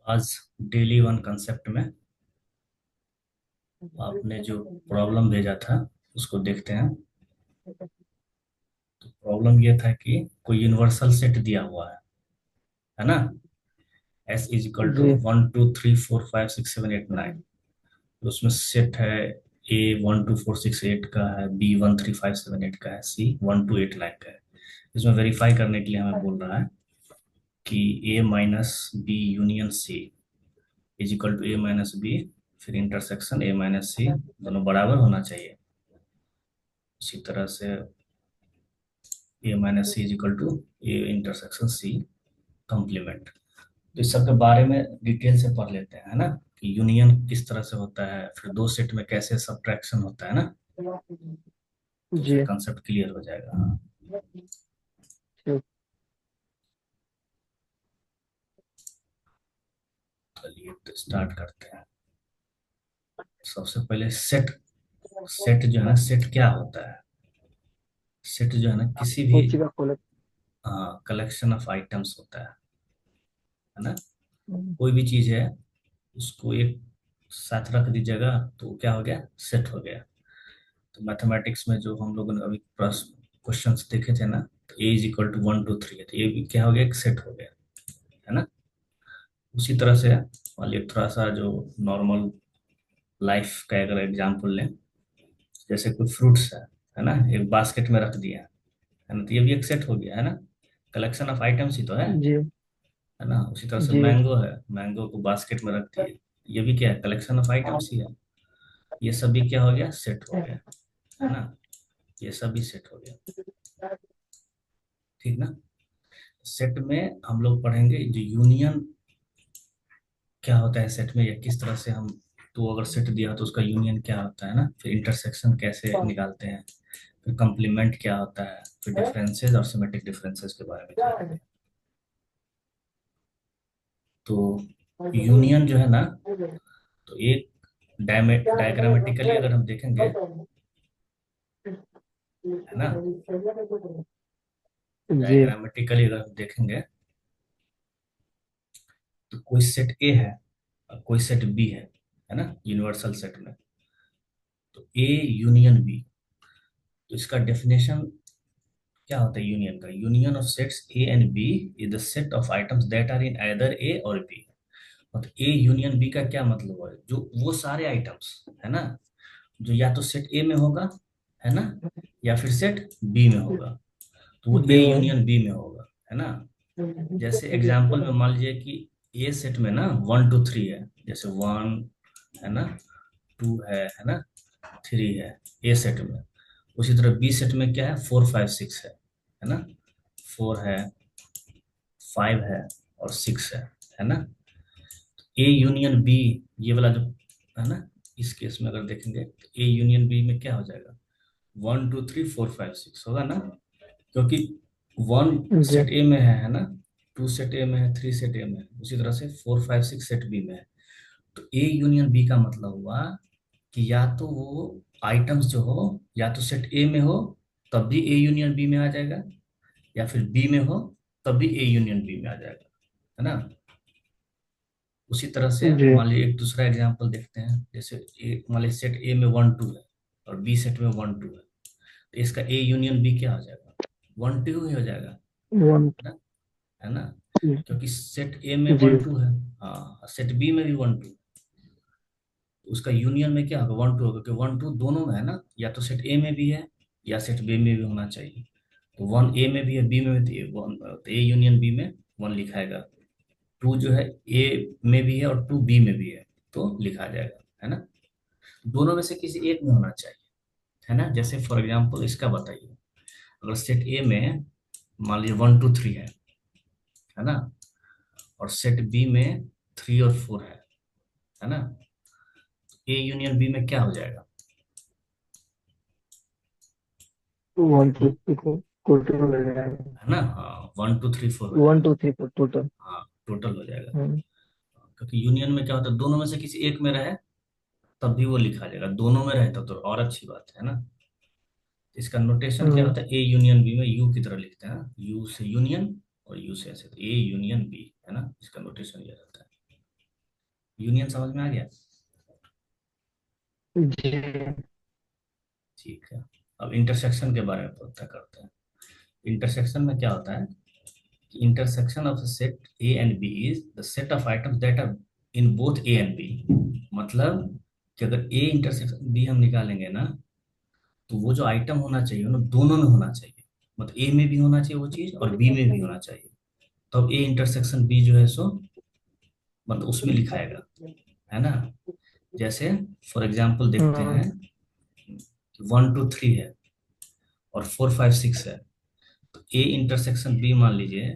आज daily one concept में आपने जो प्रॉब्लम भेजा था उसको देखते हैं। तो प्रॉब्लम ये था कि कोई यूनिवर्सल सेट दिया हुआ है ना। एस इज इक्वल टू जी 1 2 3 4 5 6 7 8 9। तो उसमें सेट है ए 1 2 4 6 8 का है, बी 1 3 5 7 8 का है, सी 1 2 8 9 का है। इसमें वेरीफाई करने के लिए हमें बोल रहा है कि A minus B union C is equal to A minus B, फिर इंटरसेक्शन ए माइनस सी, दोनों बराबर होना चाहिए। इसी तरह से A minus C is equal to A intersection C complement. तो इस सब के बारे में डिटेल से पढ़ लेते हैं, है ना, कि यूनियन किस तरह से होता है, फिर दो सेट में कैसे सब्ट्रैक्शन होता है ना। तो फिर जी। कंसेप्ट क्लियर हो जाएगा। हाँ, ठीक। चलिए तो स्टार्ट करते हैं। सबसे पहले सेट। सेट जो है ना, सेट क्या होता है? सेट जो है ना, किसी भी कोची का खोले। कलेक्शन ऑफ आइटम्स होता है ना। कोई भी चीज है, उसको एक साथ रख दीजिएगा तो क्या हो गया, सेट हो गया। तो मैथमेटिक्स में जो हम लोगों ने अभी प्रश्न क्वेश्चंस देखे थे ना, तो ए इज इक्वल टू 1 2 3 है, तो ये भी क्या हो गया, एक सेट हो गया, है ना। उसी तरह से मान लिया थोड़ा सा जो नॉर्मल लाइफ का अगर एग्जाम्पल लें, जैसे कोई फ्रूट्स है ना, एक बास्केट में रख दिया है ना, तो ये भी एक सेट हो गया, है ना। कलेक्शन ऑफ आइटम्स ही तो जी। है ना। उसी तरह से जी। मैंगो है, मैंगो को बास्केट में रख दिए, ये भी क्या है, कलेक्शन ऑफ आइटम्स ही है। ये सभी क्या हो गया, सेट हो गया, है ना। ये सभी सेट हो गया, ठीक ना। सेट में हम लोग पढ़ेंगे जो यूनियन क्या होता है सेट में, या किस तरह से हम, तो अगर सेट दिया तो उसका यूनियन क्या होता है ना, फिर इंटरसेक्शन कैसे निकालते हैं, फिर कंप्लीमेंट क्या होता है, फिर डिफरेंसेस और सिमेट्रिक डिफरेंसेस के बारे में जानेंगे। तो यूनियन जो है ना, तो एक डायग्रामेटिकली अगर हम देखेंगे, है ना, जी। डायग्रामेटिकली अगर हम देखेंगे तो कोई सेट ए है और कोई सेट बी है ना, यूनिवर्सल सेट में। तो ए यूनियन बी, तो इसका डेफिनेशन क्या होता है यूनियन का? Union of sets A and B is the set of items that are in either A or B. मतलब ए यूनियन बी का क्या मतलब है, जो वो सारे आइटम्स है ना, जो या तो सेट ए में होगा, है ना, या फिर सेट बी में होगा, तो वो ए बी में। यूनियन बी में होगा, है ना। जैसे एग्जाम्पल में मान लीजिए कि ए सेट में ना 1 2 3 है, जैसे 1 है ना, 2 है ना, 3 है ए सेट में। उसी तरह बी सेट में क्या है, 4 5 6 है ना, 4 है, 5 है और 6 है ना। ए यूनियन बी, ये वाला जो है ना, इस केस में अगर देखेंगे तो ए यूनियन बी में क्या हो जाएगा, 1 2 3 4 5 6 होगा ना, क्योंकि 1 जी। सेट ए में है ना, 2 सेट ए में है, 3 सेट ए में है, उसी तरह से 4 5 6 सेट बी में है। तो ए यूनियन बी का मतलब हुआ कि या तो वो आइटम्स जो हो, या तो सेट ए में हो तब भी ए यूनियन बी में आ जाएगा, या फिर बी में हो तब भी ए यूनियन बी में आ जाएगा, है ना। उसी तरह से जी। मान लीजिए एक दूसरा एग्जांपल देखते हैं, जैसे मान लीजिए सेट ए में 1 2 है और बी सेट में 1 2 है, तो इसका ए यूनियन बी क्या हो जाएगा, 1 2 ही हो जाएगा, वन। है ना, है ना। क्योंकि सेट ए में जी। 1 2 है, हाँ, सेट बी में भी 1 2, उसका यूनियन में क्या होगा, 1 2 होगा, क्योंकि 1 2 दोनों में है ना, या तो सेट ए में भी है या सेट बी में भी होना चाहिए। तो 1 ए में भी है, बी में भी, तो ए यूनियन बी में 1 लिखाएगा। 2 जो है ए में भी है और 2 बी में भी है, तो लिखा जाएगा, है ना। दोनों में से किसी एक में होना चाहिए, है ना। जैसे फॉर एग्जाम्पल इसका बताइए, अगर सेट ए में मान लीजिए 1 2 3 है ना, और सेट बी में 3 और 4 है ना, ए यूनियन बी में क्या हो जाएगा? 1 2 हम्म? 3 टोटल हो जाएगा। है ना, हाँ, 1 2 3 4 हो वन जाएगा। Two three four total. हाँ, टोटल हो जाएगा। क्योंकि यूनियन में क्या होता है, दोनों में से किसी एक में रहे तब भी वो लिखा जाएगा, दोनों में रहे तब तो और अच्छी बात है ना। इसका नोटेशन क्या हम्म, होता है, ए यूनियन बी में यू की तरह लिखते हैं, यू से यूनियन और यू से ऐसे, तो ए यूनियन बी है ना, इसका नोटेशन ये रहता है। यूनियन समझ में आ गया? जी। ठीक है। अब इंटरसेक्शन के बारे में पता करते हैं। इंटरसेक्शन में क्या होता है, intersection of set A and B is the set of items that are in both A and B. मतलब कि अगर ए इंटरसेक्शन बी हम निकालेंगे ना, तो वो जो आइटम होना चाहिए ना दोनों में होना चाहिए। मतलब ए में भी होना चाहिए वो चीज और बी में भी होना चाहिए। तब ए इंटरसेक्शन बी जो है सो मतलब उसमें लिखाएगा, है ना। जैसे फॉर एग्जाम्पल देखते हम्म, हैं, 1 2 3 है और 4 5 6 है, तो ए इंटरसेक्शन बी मान लीजिए,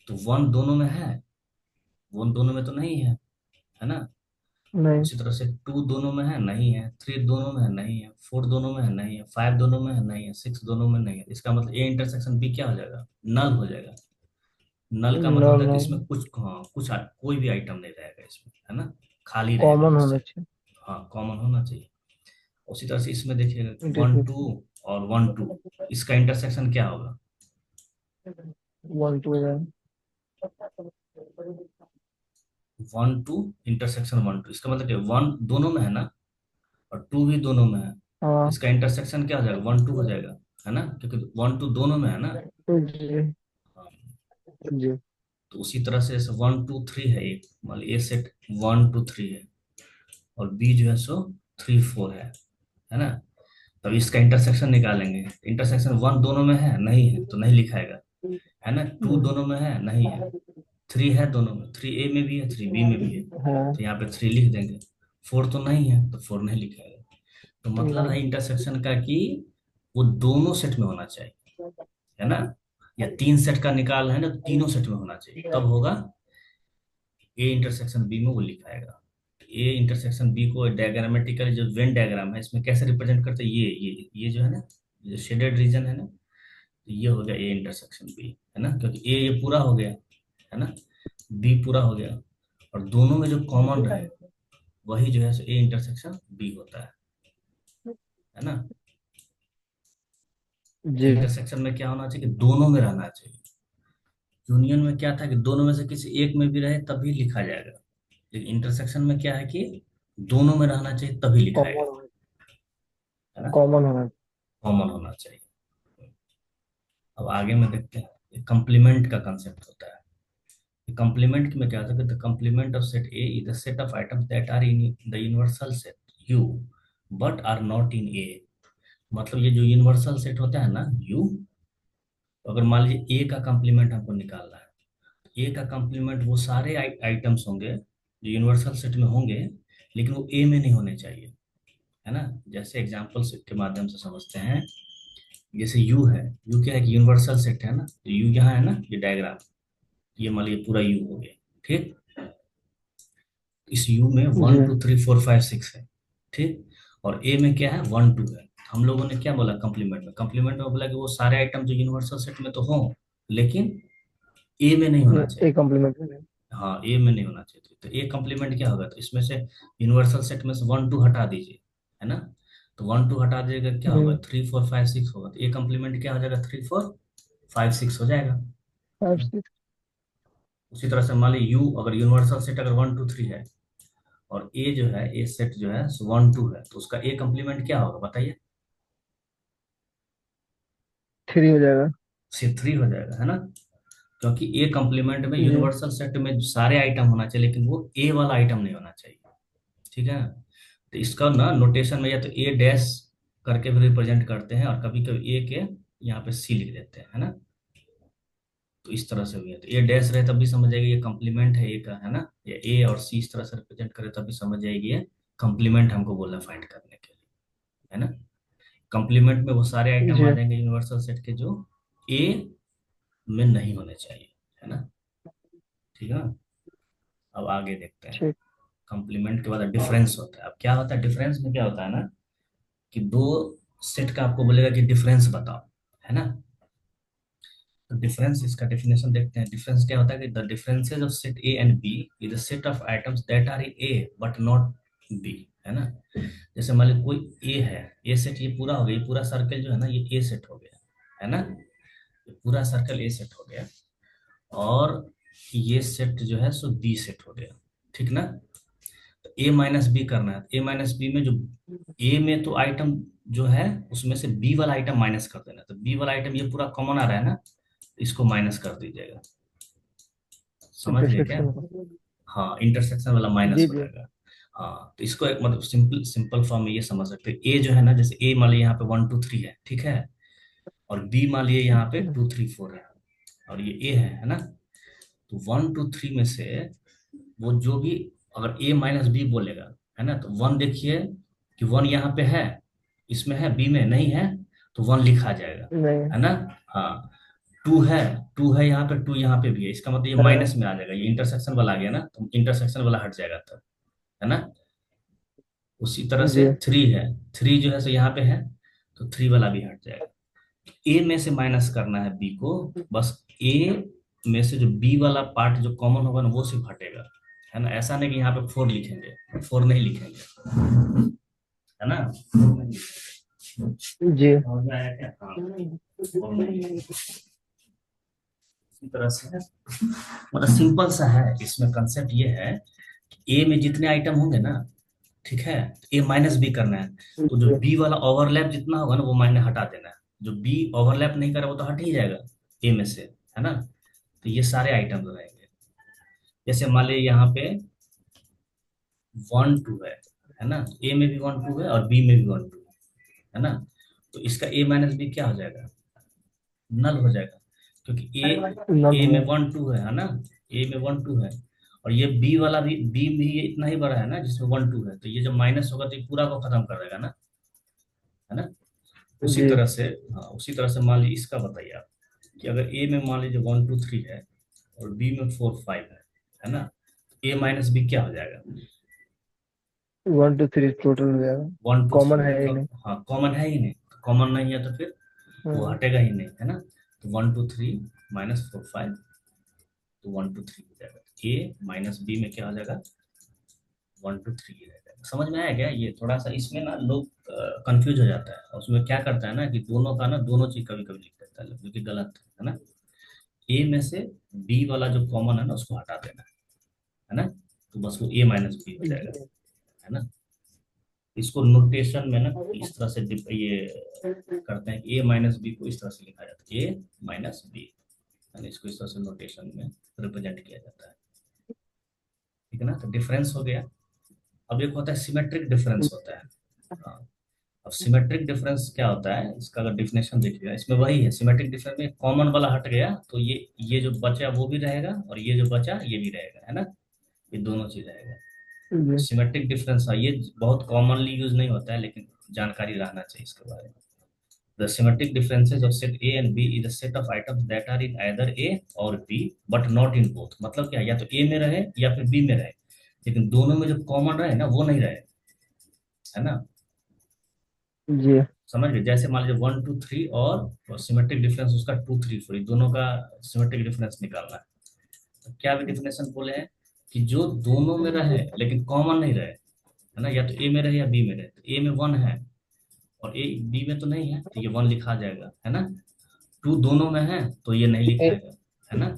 तो 1 दोनों में है, 1 दोनों में तो नहीं है ना। नहीं। उसी तरह से 2 दोनों में है, नहीं है। 3 दोनों में है, नहीं है। 4 दोनों में है, नहीं है। 5 दोनों में है, नहीं है। 6 दोनों में नहीं है। इसका मतलब ए इंटरसेक्शन बी क्या हो जाएगा, नल हो जाएगा। नल का मतलब नो होता है कि नो, इसमें कुछ, हाँ कुछ कोई भी आइटम नहीं रहेगा इसमें, है ना, खाली रहेगा कॉमन बस होना सेट। चाहिए। हाँ कॉमन होना चाहिए। उसी तरह से इसमें देखिएगा, वन डिफरेंस। टू और 1 2, इसका इंटरसेक्शन क्या होगा, 1 2 है। 1 2 इंटरसेक्शन 1 2, इसका मतलब क्या, 1 दोनों में है ना और 2 भी दोनों में है, तो हाँ। इसका इंटरसेक्शन क्या हो जाएगा, 1 2 हो जाएगा, है ना, क्योंकि 1 2 दोनों में है ना। जी। हाँ, जी। तो उसी तरह से 1 2 3 है एक, मान ली ए सेट 1 2 3 है और बी जो है सो 3 4 है ना। तब इसका इंटरसेक्शन निकालेंगे, इंटरसेक्शन 1 दोनों में है, नहीं है तो नहीं लिखाएगा, है ना। 2 दोनों में है, नहीं है। 3 है दोनों में, 3 ए में भी है, 3 बी में भी है, हाँ। तो यहाँ पे 3 लिख देंगे। 4 तो नहीं है तो 4 नहीं लिखाएगा। तो मतलब नहीं। है इंटरसेक्शन का कि वो दोनों सेट में होना चाहिए, है ना। या 3 सेट का निकाल है ना, तो तीनों सेट में होना चाहिए, तब होगा ए इंटरसेक्शन बी में वो लिखाएगा। ए इंटरसेक्शन बी को डायग्रामेटिकली जो वेन डायग्राम है इसमें कैसे रिप्रेजेंट करते हैं, ये जो है ना, ये शेडेड रीजन है ना, तो ये हो गया ए इंटरसेक्शन बी, है ना, क्योंकि ए ये पूरा हो गया, है ना, बी पूरा हो गया, और दोनों में जो कॉमन रहे वही जो है ए इंटरसेक्शन बी होता है ना। तो जी। इंटरसेक्शन में क्या होना चाहिए कि दोनों में रहना चाहिए। यूनियन में क्या था कि दोनों में से किसी एक में भी रहे तभी लिखा जाएगा, लेकिन इंटरसेक्शन में क्या है कि दोनों में रहना चाहिए तभी लिखाएगा, कॉमन। है ना, कॉमन होना। कॉमन होना चाहिए। अब आगे में देखते हैं कंप्लीमेंट का कंसेप्ट होता है। कंप्लीमेंट में क्या होता है, the complement of set A is the set of items that are in the universal set U but are not in A. मतलब ये जो यूनिवर्सल सेट होता है ना यू, तो अगर मान लीजिए ए का कंप्लीमेंट हमको निकालना है, ए का कंप्लीमेंट वो सारे आइटम्स होंगे जो यूनिवर्सल सेट में होंगे, लेकिन वो ए में नहीं होने चाहिए, है ना। जैसे एग्जांपल के माध्यम से समझते हैं, जैसे यू है, यू क्या है कि यूनिवर्सल सेट है ना, तो यू यहाँ है ना, ये डायग्राम, ये मान लीजिए पूरा यू हो गया, ठीक। इस यू में जी। 1 2 3 4 5 6 है, ठीक। और ए में क्या है, 1 2 है। हम लोगों ने क्या बोला कंप्लीमेंट में, कंप्लीमेंट में बोला कि वो सारे आइटम जो यूनिवर्सल सेट में तो हों, लेकिन ए में नहीं होना ए चाहिए। कॉम्प्लीमेंट में। हाँ ए में नहीं होना चाहिए, तो ए कंप्लीमेंट क्या होगा, तो इसमें से यूनिवर्सल सेट में से 1 2 हटा दीजिए, है ना। तो 1 2 हटा दीजिएगा, क्या होगा, 3 4 5 6 होगा, तो ए कंप्लीमेंट क्या हो जाएगा, 3 4 5 6 हो जाएगा। 5 6। उसी तरह से मान ली यू अगर यूनिवर्सल सेट अगर 1 2 3 है और ए जो है, ए सेट जो है 1 2 है, तो उसका ए कंप्लीमेंट क्या होगा बताइए, 3 हो जाएगा। से 3 हो जाएगा, है ना। क्योंकि ए कंप्लीमेंट में जी। यूनिवर्सल सेट में सारे आइटम होना चाहिए, लेकिन वो ए वाला आइटम नहीं होना चाहिए, ठीक है। तो इसका ना नोटेशन में या तो ए डैश करके भी रिप्रेजेंट करते हैं और कभी कभी ए के यहाँ पे सी लिख देते हैं, है ना। तो इस तरह से भी है, तो ए डैश रहे तब भी समझ जाएगी ये कंप्लीमेंट है ए का, है ना। या ए और सी इस तरह से रिप्रेजेंट करे तब भी समझ जाएगी ये कंप्लीमेंट हमको बोला फाइंड करने के लिए, है ना। कंप्लीमेंट में वो सारे आइटम आ जी। जाएंगे यूनिवर्सल सेट के जो ए में नहीं होने चाहिए, है ना, ठीक है ना। अब आगे देखते हैं, ठीक। कंप्लीमेंट के बाद डिफरेंस होता है। अब क्या होता है डिफरेंस में, क्या होता है ना कि दो सेट का आपको बोलेगा कि डिफरेंस बताओ, है ना। तो डिफरेंस, इसका डेफिनेशन देखते हैं। डिफरेंस क्या होता है कि the differences of set A and B is the set of items that are in A but not B, है ना। जैसे मान ली कोई ए है, ए सेट, ये पूरा हो गया, ये पूरा सर्कल जो है ना ये ए सेट हो गया, है ना। ये पूरा सर्कल ए सेट हो गया, और ये सेट जो है सो बी सेट हो गया, ठीक ना। तो ए माइनस बी करना है, ए माइनस बी में जो ए में तो आइटम जो है उसमें से बी वाला आइटम माइनस कर देना, तो बी वाला आइटम ये पूरा कॉमन आ रहा है ना, इसको माइनस कर दीजिएगा। समझ गए क्या? इंटरसेक्शन। हाँ, इंटरसेक्शन वाला माइनस जी हो जी। जाएगा। हाँ, तो इसको एक मतलब सिंपल सिंपल फॉर्म में ये समझ सकते हैं, ए जो है ना, जैसे ए मान लीजिए यहाँ पे 1 2 3 है, ठीक है, और बी मान लीजिए यहाँ पे 2 3 4 है, और ये ए है ना। तो 1 2 3 में से वो जो भी, अगर ए माइनस बी बोलेगा, है ना, तो वन देखिए कि वन यहाँ पे है, इसमें है, बी में नहीं है, तो वन लिखा जाएगा, नहीं। है ना। हाँ, टू है, टू है यहाँ पे, टू यहाँ पे भी है, इसका मतलब ये हाँ। माइनस में आ जाएगा, ये इंटरसेक्शन वाला आ गया ना, तो इंटरसेक्शन वाला हट जाएगा तब, है ना। उसी तरह से जी। थ्री है, थ्री जो है सो यहाँ पे है, तो थ्री वाला भी हट जाएगा। ए में से माइनस करना है बी को, बस ए में से जो बी वाला पार्ट जो कॉमन होगा ना वो सिर्फ हटेगा, है ना। ऐसा नहीं कि यहाँ पे फोर लिखेंगे, फोर नहीं लिखेंगे, है ना। जी। समझ में आया क्या? हाँ, फोर नहीं लिखेंगे। इसी तरह से है, मतलब सिंपल सा है, इसमें कंसेप्ट ये है कि ए में जितने आइटम होंगे ना, ठीक है, ए माइनस बी करना है, तो जो जी। बी वाला ओवरलैप जितना होगा ना वो माइनस हटा देना है, जो बी ओवरलैप नहीं कर रहा वो तो हट ही जाएगा ए में से, है ना। तो ये सारे आइटम रहेंगे। जैसे मान लीजिए यहाँ पे 1 2 है ना, ए में भी 1 2 है और बी में भी 1 2 है ना, तो इसका ए माइनस बी क्या हो जाएगा? नल हो जाएगा, क्योंकि ए, नल ए में हुआ। 1 2 है ना, ए में 1 2 है, और ये बी वाला भी, बी भी ये इतना ही बड़ा है ना जिसमें 1 2 है, तो ये जब माइनस होगा तो ये पूरा को खत्म कर देगा ना, है ना। उसी जी। तरह से, हाँ, उसी तरह से मान लीजिए इसका बताइए आप, कि अगर ए में मान लीजिए 1 2 3 है और बी में 4 5 है ना, ए माइनस बी क्या हो जाएगा? 1 2 3 टोटल हो जाएगा। 1 2 3, कॉमन है ही मतलब नहीं। हाँ कॉमन है ही नहीं, कॉमन नहीं है तो फिर वो हाँ। हटेगा ही नहीं, है ना। तो 1 2 3 -4 5, तो 1 2 3 हो जाएगा, ए माइनस बी में क्या हो जाएगा? 1 2 3 रह जाएगा। समझ में आया क्या? ये थोड़ा सा इसमें ना लोग कंफ्यूज हो जाता है, और उसमें क्या करता है ना कि दोनों का ना दोनों चीज कभी कभी लिख देता है, जो कि गलत है ना। ए में से बी वाला जो कॉमन है ना उसको हटा देना, है ना, तो बस वो ए माइनस बी हो जाएगा, जी। है ना। इसको नोटेशन में ना इस तरह से ये करते हैं कि ए माइनस बी को इस तरह से लिखा जाता है, ए माइनस बी, यानी इसको इस तरह से नोटेशन में रिप्रेजेंट किया जाता है, ठीक है ना। तो डिफरेंस हो गया। अब एक होता है सिमेट्रिक डिफरेंस होता है। हाँ, अब सिमेट्रिक डिफरेंस क्या होता है, इसका अगर डिफिनेशन देखिएगा, इसमें वही है, सिमेट्रिक डिफरेंस में कॉमन वाला हट गया तो ये जो बचा वो भी रहेगा, और ये जो बचा ये भी रहेगा, है ना, ये दोनों चीज रहेगा। जी। सिमेट्रिक डिफरेंस है, ये बहुत कॉमनली यूज नहीं होता है, लेकिन जानकारी रहना चाहिए इसके बारे में। The symmetric differences of set A and B is a set of items that are in either A or B but not in both। मतलब क्या, या तो A में रहे या फिर B में रहे, लेकिन दोनों में जो कॉमन रहे ना वो नहीं रहे, है ना। जी। समझ गए? जैसे मान लीजिए 1 2 3 और सिमेट्रिक डिफरेंस उसका 2 3 4, दोनों का सिमेट्रिक डिफरेंस निकालना है। तो क्या भी डिफिनेशन बोले हैं कि जो दोनों में रहे लेकिन कॉमन नहीं रहे, है ना, या तो ए में रहे या बी में रहे, तो ए में 1 है और ए बी में तो नहीं है, तो ये 1 लिखा जाएगा, है ना। 2 दोनों में है तो ये नहीं लिखाएगा, है ना।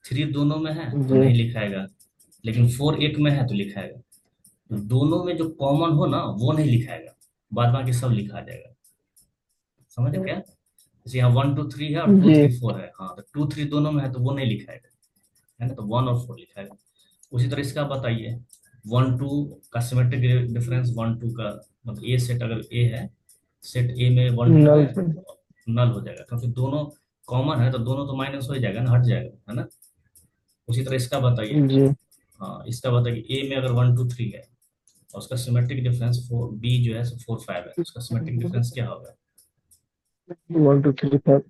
3 दोनों में है तो जी। नहीं लिखाएगा, लेकिन 4 एक में है तो लिखाएगा। तो दोनों में जो कॉमन हो ना वो नहीं लिखाएगा, बाद बाकी सब लिखा जाएगा। समझ क्या? जैसे यहाँ 1 2 3 है और टू जी। थ्री फोर है, हाँ, तो 2 3 दोनों में है तो वो नहीं लिखाएगा, है ना, तो 1 और 4 लिखाएगा। उसी तरह इसका बताइए, 1 2 का सिमेट्रिक डिफरेंस, 1 2 का मतलब ए सेट, अगर ए है, सेट ए में 1 2 नल है, से। नल हो जाएगा, क्योंकि दोनों कॉमन है तो दोनों तो माइनस हो ही जाएगा ना, हट जाएगा, है ना। उसी तरह इसका बताइए, जी। हाँ, इसका बताइए ए में अगर 1 2 3 है और उसका सिमेट्रिक डिफरेंस 4, बी जो है 4 5 है, उसका सिमेट्रिक डिफरेंस क्या होगा? 1 2 3 4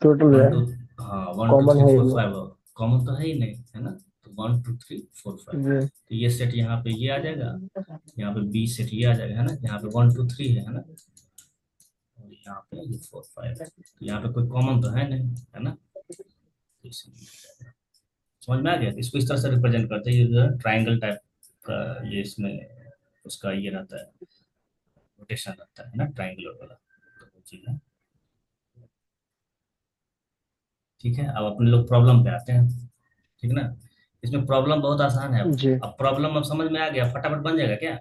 टोटल वन है। टू हाँ, वन टू कॉमन थ्री है ही फोर नहीं। फाइव कॉमन तो है ही नहीं, है ना। तो 1 2 3 4 5, जी। तो ये सेट यहाँ पे ये आ जाएगा, यहाँ पे बी सेट ये आ जाएगा, है ना, यहाँ पे 1 2 3 है ना, और यहाँ पे ये 4 5 है, तो यहाँ पे कोई कॉमन तो है नहीं, है ना, तो इसलिए समझ में आ गया। तो इसको इस तरह से रिप्रेजेंट करते हैं, ये जो है ट्राइंगल टाइप का, ये इसमें उसका ये रहता है, रोटेशन रहता है ना, ट्राइंगुलर वाला, तो वो चीज है। ठीक है, अब अपने लोग प्रॉब्लम पे आते हैं। ठीक ना, इसमें प्रॉब्लम बहुत आसान है। जी। अब प्रॉब्लम अब समझ में आ गया, फटाफट बन जाएगा क्या?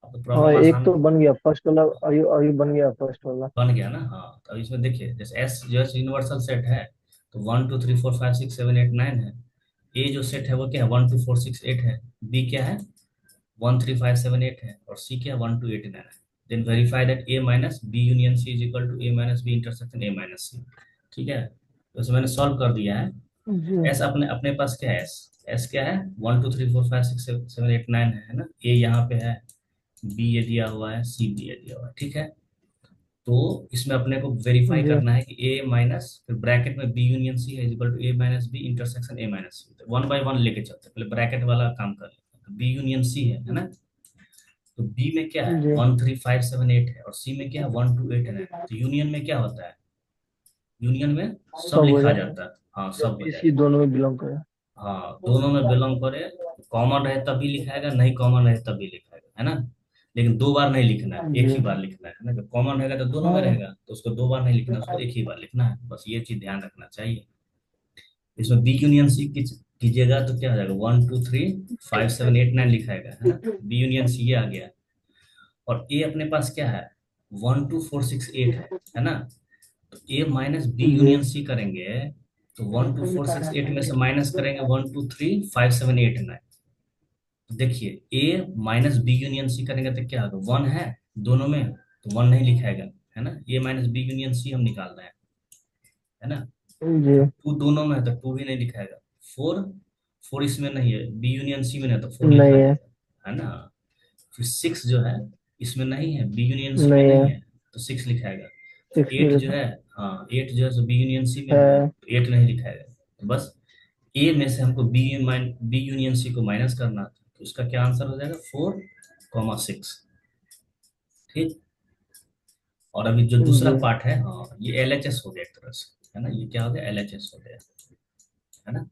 अब तो हाँ, प्रॉब्लम एक आसान तो बन गया फर्स्ट वाला, अभी अभी बन गया फर्स्ट वाला। बन गया ना। हाँ, तो इसमें देखिए, जैसे एस जो है यूनिवर्सल सेट है, तो 1 2 3 4 5 6 7 8 9 है। ए जो सेट है वो क्या है, 1 2 4 6 8 है। बी क्या है, 1 3 5 7 8 है। और सी क्या है, 1 2 8 9 है। Then verify that A minus B union C is equal to A minus B intersection A minus C. ठीक है, तो इसे मैंने सॉल्व कर दिया है। जी। एस अपने अपने पास क्या है, एस एस क्या है, 1 2 3 4 5 6 7 8 9 है ना। ए यहाँ पे है, बी ये दिया हुआ है, सी भी ये दिया हुआ है। ठीक है, तो इसमें अपने को वेरीफाई जी। करना है कि ए माइनस, फिर ब्रैकेट में बी यूनियन सी है equal to A minus B intersection A minus C. One by one लेके चलते हैं, पहले ब्रैकेट वाला काम कर लेते हैं। तो बी यूनियन सी है ना, तो बी में क्या है, जी। 1 3 5 7 8 है, और सी में क्या है, 1 2 8 9 है। तो यूनियन में क्या होता है, यूनियन में सब सब हो लिखा जाता है, जाता है। हाँ, जब सब हो इसी जाएगा। दोनों में बिलोंग करे। हाँ, दोनों में बिलोंग करे। कॉमन रहे तभी लिखाएगा, नहीं कॉमन रहे तभी लिखाएगा, है ना। लेकिन दो बार नहीं लिखना है, एक जी। ही बार लिखना है ना। जब कॉमन रहेगा तो दोनों में हाँ। रहेगा, तो उसको दो बार नहीं लिखना, उसको एक ही बार लिखना है। बस ये चीज ध्यान रखना चाहिए। इसमें बी यूनियन सी कीजिएगा तो क्या हो जाएगा, 1 2 3 5 7 8 9 लिखाएगा, है ना। बी यूनियन सी ये आ गया। और ए अपने पास क्या है, 1 2 4 6 8 है ना। तो ए माइनस बी जी। यूनियन सी करेंगे, तो 1 2 4 6 8 में से माइनस करेंगे 1 2 3 5 7 8 9। तो देखिए, ए माइनस बी यूनियन सी करेंगे तो क्या होगा, वन है दोनों में, तो वन नहीं लिखाएगा, है ना। ए माइनस बी यूनियन सी हम निकाल रहे हैं, है ना। जी। फिर टू दोनों में है तो टू भी नहीं लिखाएगा। फोर, फोर इसमें नहीं है, बी यूनियन सी में नहीं, तो फोर नहीं लिखा है। जाएगा, है ना। फिर सिक्स जो है, इसमें नहीं है, बी यूनियन सी में नहीं नहीं है। है, तो सिक्स लिखाएगा। सिक्स एट में जो लिखा है, हाँ एट जो है सो बी यूनियन सी में है, है। तो एट नहीं लिखाएगा। तो बस ए में से हमको बी यूनियन सी को माइनस करना था, तो उसका क्या आंसर हो जाएगा, 4 6। ठीक। और अभी जो दूसरा जी। पार्ट है, हाँ ये एल एच एस हो गया एक तरह से, है ना। ये क्या हो गया, एल एच एस हो गया, है ना।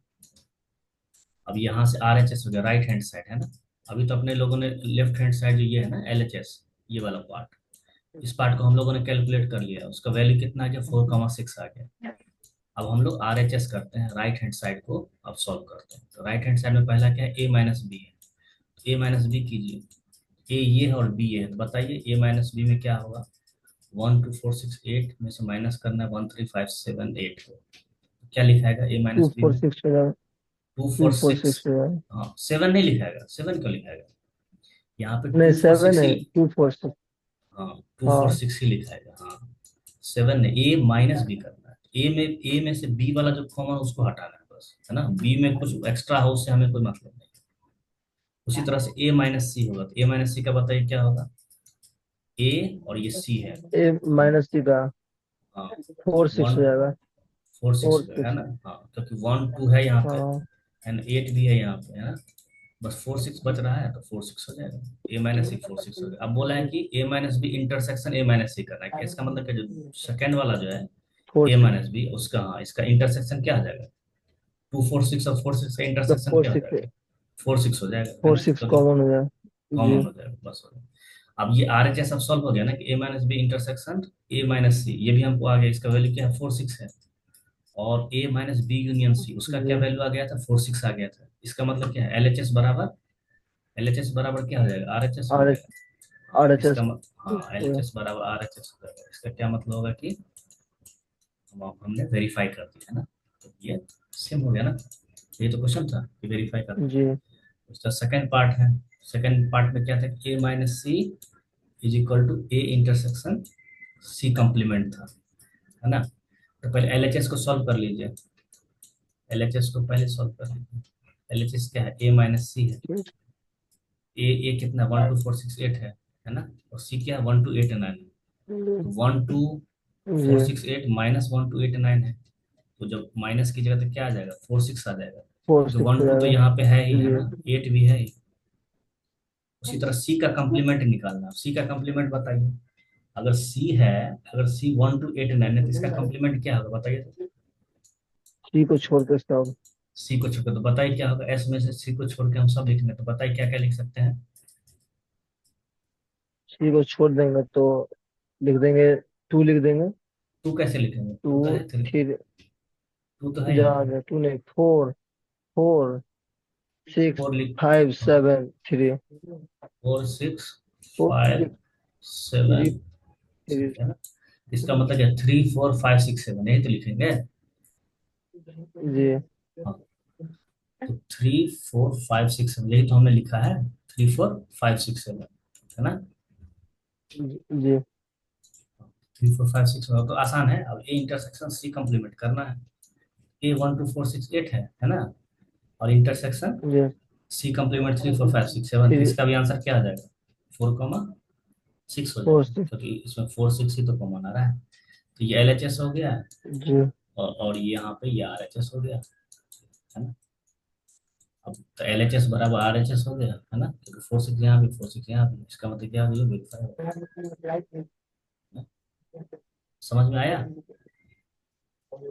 अब यहाँ से आर एच एस हो गया, राइट हैंड साइड, है ना। अभी तो अपने लोगों ने लेफ्ट हैंड साइड जो ये है ना, एल एच एस, ये वाला पार्ट, इस पार्ट को हम लोगों ने कैलकुलेट कर लिया, उसका वैल्यू कितना आ गया, 4 6 आ गया। अब हम लोग आर एच एस करते हैं, राइट हैंड साइड को अब सॉल्व करते हैं। तो राइट हैंड साइड में पहला क्या है, ए माइनस बी है। ए माइनस बी कीजिए, ए ये है और बी ये है, तो बताइए ए माइनस बी में क्या होगा। 1 2 4 6 8 में से माइनस करना है 1 3 5 7 8 को, तो क्या लिखाएगा A two minus B four में, सिक्स हो जाएगा। Two two four four six six हो जाएगा। हाँ, सेवन नहीं लिखाएगा, सेवन क्यों लिखाएगा, यहाँ पे नहीं, 2 4 6 7 है, ही। 2 4 6। हाँ, 2 4 हाँ। 6 ही लिखाएगा, हाँ। सेवन ने ए माइनस बी करना है, ए में से बी वाला जो कॉमन उसको हटाना है बस, है ना। बी में कुछ एक्स्ट्रा हो उससे हमें कोई मतलब नहीं। उसी तरह से ए माइनस सी होगा, तो ए माइनस सी का बताइए क्या होगा, ए और ये सी है, ए माइनस सी का हाँ। 4 6 वन हो जाएगा। 4 6 फोर हो गया, है सिक्स ना। हाँ, क्योंकि 1 2 है यहाँ पे, हाँ। एंड 8 भी है यहाँ पे, है ना। बस 4 6 बच रहा है, तो 4 6 हो जाएगा। ए माइनस सी 4 6 हो गया। अब बोला है कि A minus B intersection A minus C करना है, इसका मतलब क्या, जो सेकेंड वाला जो है फोर ए सिक्स माइनस बी, उसका हाँ इसका इंटरसेक्शन क्या आ जाएगा, 2 4 6 और 4 6 का का इंटरसेक्शन फोर क्या हो सिक्स जाएगा, 4 6 हो जाएगा, है फोर ना, सिक्स क्योंकि कॉमन हो जाएगा। जी। कॉमन हो जाएगा, बस हो गया। अब ये आर एच एस अब सॉल्व हो गया ना, कि A minus B intersection A minus C, ये भी हमको आ गया, इसका वैल्यू क्या है, 4 6 है। और ए माइनस बी यूनियन सी, उसका क्या जी। वैल्यू आ गया था, 4 6 आ गया था। इसका मतलब क्या है, एल एच एस बराबर, एल एच एस बराबर क्या हो जाएगा, आर एच एस हो आर एच जाएगा। हाँ आर एच एस। इसका हाँ, एल एच एस बराबर आर एच एस हो जाएगा। इसका क्या मतलब होगा कि हमने वेरीफाई कर दिया, है ना। तो ये सेम हो गया ना। ये तो क्वेश्चन था कि वेरीफाई करना है। जी। उसका सेकंड पार्ट है, सेकंड पार्ट में क्या था, A minus C is equal to A intersection C complement था, है ना। तो पहले एल एच एस को सॉल्व कर लीजिए, एल एच एस को पहले सॉल्व कर लीजिए। एल एच एस क्या है, ए माइनस सी है। ए कितना, 1 2 4 6 8 है ना। और सी क्या है, 1 2 8 9 है। तो 1 2 4 जी। 6 8 माइनस 1 2 8 9 है। तो जब माइनस की जगह तो क्या आ जाएगा, 4 6 आ जाएगा, फोर क्योंकि सिक्स हो 1 2 तो जाएगा। यहाँ पे है ही, है जी। ना, 8 भी है ही। उसी तरह सी का कॉम्प्लीमेंट निकालना, सी का कॉम्प्लीमेंट बताइए। अगर सी है, अगर सी 1 2 8 9 है, तो इसका कॉम्प्लीमेंट क्या होगा बताइए तो। सी को छोड़ के सब। सी को छोड़ के, तो बताइए क्या होगा, एस में से सी को छोड़ के हम सब लिखेंगे, तो बताइए क्या क्या लिख सकते हैं। सी को छोड़ देंगे तो लिख देंगे, टू लिख देंगे। टू कैसे लिखेंगे, टू, टू तो है थ्री, थ्री, टू तो है यहाँ जहाँ पे। जहाँ टू नहीं, फोर, फोर, सिक्स, फोर लिख, फाइव, हाँ, seven, three, 4 6 four, 5 six, three, 7 three. है ना। इसका मतलब क्या, 3 4 5 6 7, यही तो लिखेंगे। जी हाँ, तो 3 4 5 6 7, यही तो हमने लिखा है, 3 4 5 6 7, है ना। जी जी 3 4 5 6 7 तो आसान है। अब ए इंटरसेक्शन सी कंप्लीमेंट करना है। A 1 2 4 6 8 है ना। और इंटरसेक्शन जी। सी कंप्लीमेंट 3 4 5 6 7, तो थ्री, इसका भी आंसर क्या आ जाएगा, 4 6 हो फोर, जाएगा, सिक्स। क्योंकि इसमें 4 6 ही तो कॉमन आ रहा है। तो ये LHS हो गया है, जी और ये यहाँ पे ये RHS हो गया, है ना। अब तो LHS बराबर RHS हो गया, है ना, क्योंकि 4 6 यहाँ भी 4 6 यहाँ भी, इसका मतलब क्या हो गया, वेरीफाई हो गया। समझ में आया।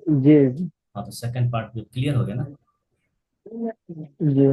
जी हाँ, तो सेकंड पार्ट भी क्लियर हो गया ना। जी।